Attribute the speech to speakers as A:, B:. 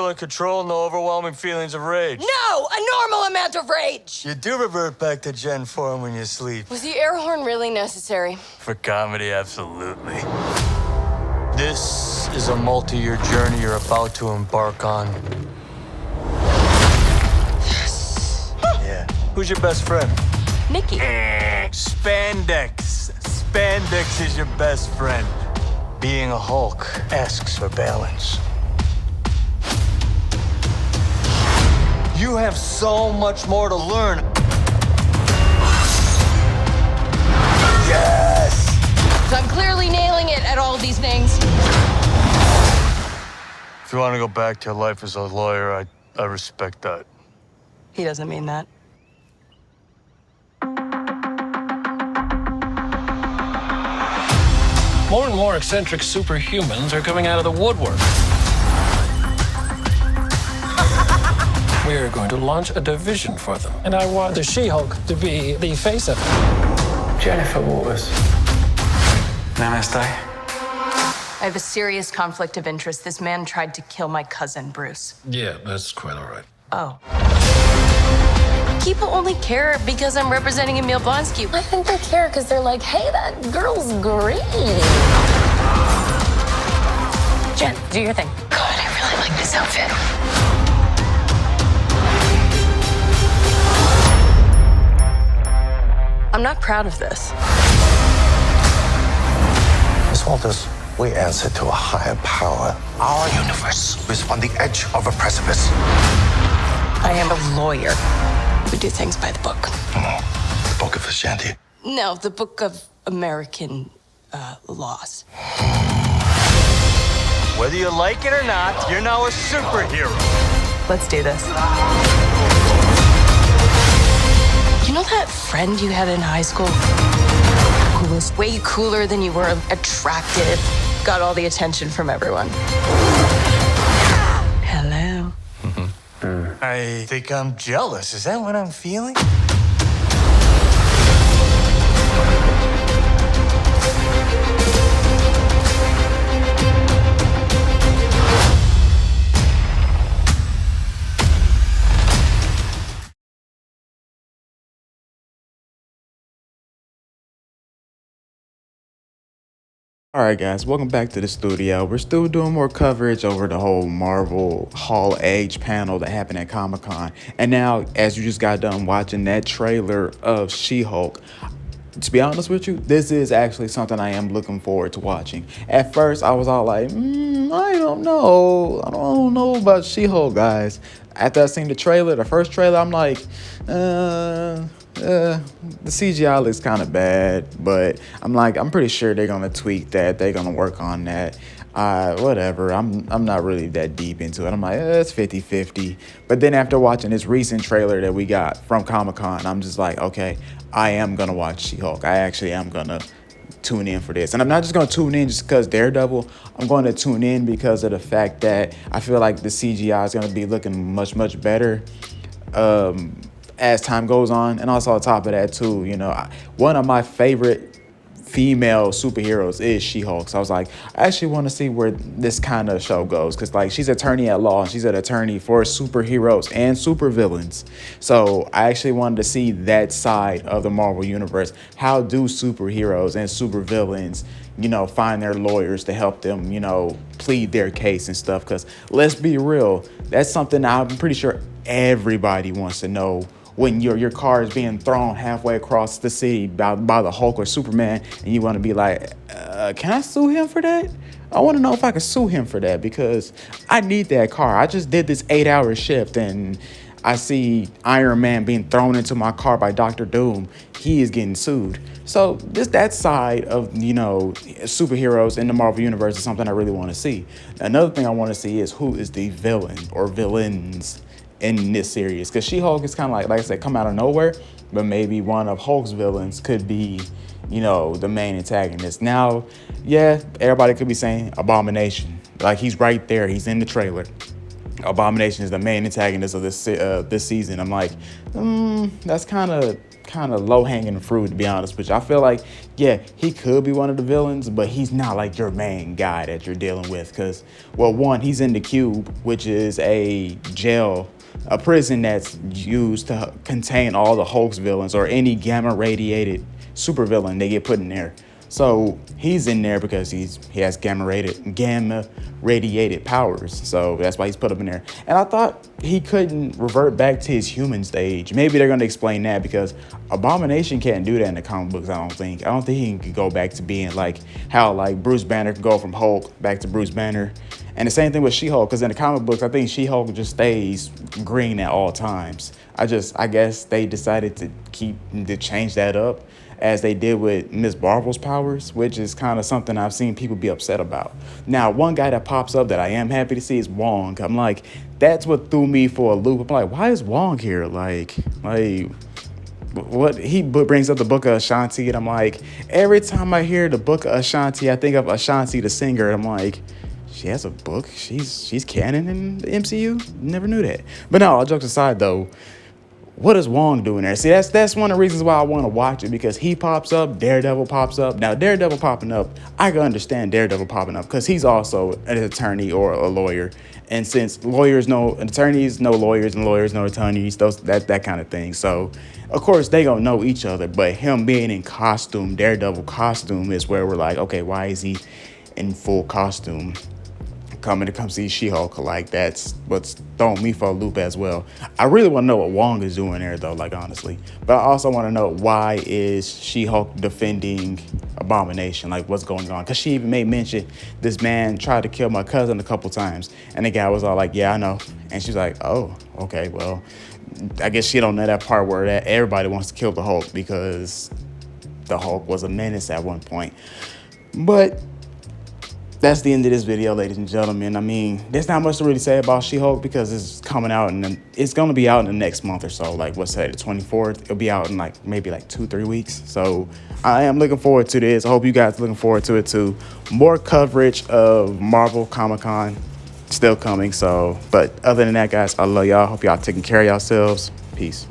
A: in control, no overwhelming feelings of rage.
B: No! A normal amount of rage!
A: You do revert back to Gen form when you sleep.
B: Was the air horn really necessary?
A: For comedy, absolutely. This is a multi-year journey you're about to embark on.
B: Yes.
A: Yeah. Who's your best friend?
B: Nikki.
A: Spandex. Spandex is your best friend. Being a Hulk asks for balance. You have so much more to learn. Yes!
B: So I'm clearly nailing it at all these things.
A: If you want to go back to your life as a lawyer, I respect that.
B: He doesn't mean that.
C: More and more eccentric superhumans are coming out of the woodwork. We are going to launch a division for them. And I want the She-Hulk to be the face of it.
D: Jennifer Waters. Namaste.
B: I have a serious conflict of interest. This man tried to kill my cousin, Bruce.
C: Yeah, that's quite all right.
B: Oh. People only care because I'm representing Emil Blonsky.
E: I think they care because they're like, hey, that girl's green. Jen, do your thing. God, I really like this outfit.
B: I'm not proud of this.
F: Miss Walters, we answer to a higher power. Our universe is on the edge of a precipice.
B: I am a lawyer. We do things by the book.
F: The Book of Ashanti.
B: No, the Book of American laws.
A: Whether you like it or not, you're now a superhero.
B: Let's do this. You know that friend you had in high school who was way cooler than you were, attractive, got all the attention from everyone? Hello.
A: I think I'm jealous. Is that what I'm feeling?
G: Alright guys, welcome back to the studio. We're still doing more coverage over the whole Marvel Hall Age panel that happened at Comic-Con. And now, as you just got done watching that trailer of She-Hulk, to be honest with you, this is actually something I am looking forward to watching. At first, I was all like, I don't know. I don't know about She-Hulk, guys. After I seen the trailer, the first trailer, I'm like, the CGI looks kind of bad, but I'm pretty sure they're gonna tweak that. They're gonna work on that. Whatever. I'm not really that deep into it. I'm like, it's 50-50. But then after watching this recent trailer that we got from Comic-Con, I'm just like, okay, I am gonna watch She-Hulk. I actually am gonna tune in for this. And I'm not just gonna tune in just because Daredevil. I'm going to tune in because of the fact that I feel like the CGI is gonna be looking much, much better as time goes on. And also on top of that too, you know, one of my favorite female superheroes is She-Hulk. So I was like, I actually want to see where this kind of show goes, because like she's attorney at law and she's an attorney for superheroes and supervillains. So I actually wanted to see that side of the Marvel universe. How do superheroes and supervillains, you know, find their lawyers to help them, you know, plead their case and stuff? Because let's be real, that's something I'm pretty sure everybody wants to know. When your car is being thrown halfway across the city by the Hulk or Superman, and you want to be like, can I sue him for that? I want to know if I can sue him for that, because I need that car. I just did this 8-hour shift and I see Iron Man being thrown into my car by Dr. Doom. He is getting sued. So that side of, you know, superheroes in the Marvel universe is something I really want to see. Another thing I want to see is who is the villain or villains in this series, because She-Hulk is kind of like I said, come out of nowhere, but maybe one of Hulk's villains could be, you know, the main antagonist. Now, yeah, everybody could be saying Abomination, like he's right there, he's in the trailer. Abomination is the main antagonist of this season. I'm like, that's kind of kind of low-hanging fruit, to be honest with you. I feel like, yeah, he could be one of the villains, but he's not like your main guy that you're dealing with. Because, well, one, he's in the Cube, which is a jail, a prison that's used to contain all the Hulk's villains or any gamma-radiated supervillain they get put in there. So he's in there because he has gamma radiated powers. So that's why he's put up in there. And I thought he couldn't revert back to his human stage. Maybe they're going to explain that because Abomination can't do that in the comic books, I don't think. I don't think he can go back to being like how like Bruce Banner can go from Hulk back to Bruce Banner. And the same thing with She-Hulk, because in the comic books, I think She-Hulk just stays green at all times. I guess they decided to change that up, as they did with Ms. Marvel's powers, which is kind of something I've seen people be upset about. Now, one guy that pops up that I am happy to see is Wong. I'm like, that's what threw me for a loop. I'm like, why is Wong here? Like, what? He brings up the Book of Ashanti, and I'm like, every time I hear the Book of Ashanti, I think of Ashanti the singer. I'm like, she has a book? She's canon in the MCU? Never knew that. But no, all jokes aside though, what is Wong doing there? See, that's one of the reasons why I want to watch it, because he pops up, Daredevil pops up. Now, Daredevil popping up, I can understand Daredevil popping up because he's also an attorney or a lawyer. And since lawyers know attorneys, know lawyers, and lawyers know attorneys, that kind of thing. So, of course, they gonna know each other. But him being in costume, Daredevil costume, is where we're like, okay, why is he in full costume? Coming to come see She-Hulk, like that's what's throwing me for a loop as well. I really want to know what Wong is doing there though, like honestly. But I also want to know, why is She-Hulk defending Abomination? Like, what's going on? Because she even made mention, this man tried to kill my cousin a couple times, and the guy was all like, yeah, I know. And she's like, oh, okay, well, I guess she don't know that part where that everybody wants to kill the Hulk because the Hulk was a menace at one point. But that's the end of this video, ladies and gentlemen. I mean, there's not much to really say about She-Hulk because it's coming out and it's going to be out in the next month or so. Like, what's that, the 24th? It'll be out in like maybe like 2-3 weeks. So I am looking forward to this. I hope you guys are looking forward to it too. More coverage of Marvel Comic-Con still coming. So, but other than that, guys, I love y'all. Hope y'all taking care of yourselves. Peace.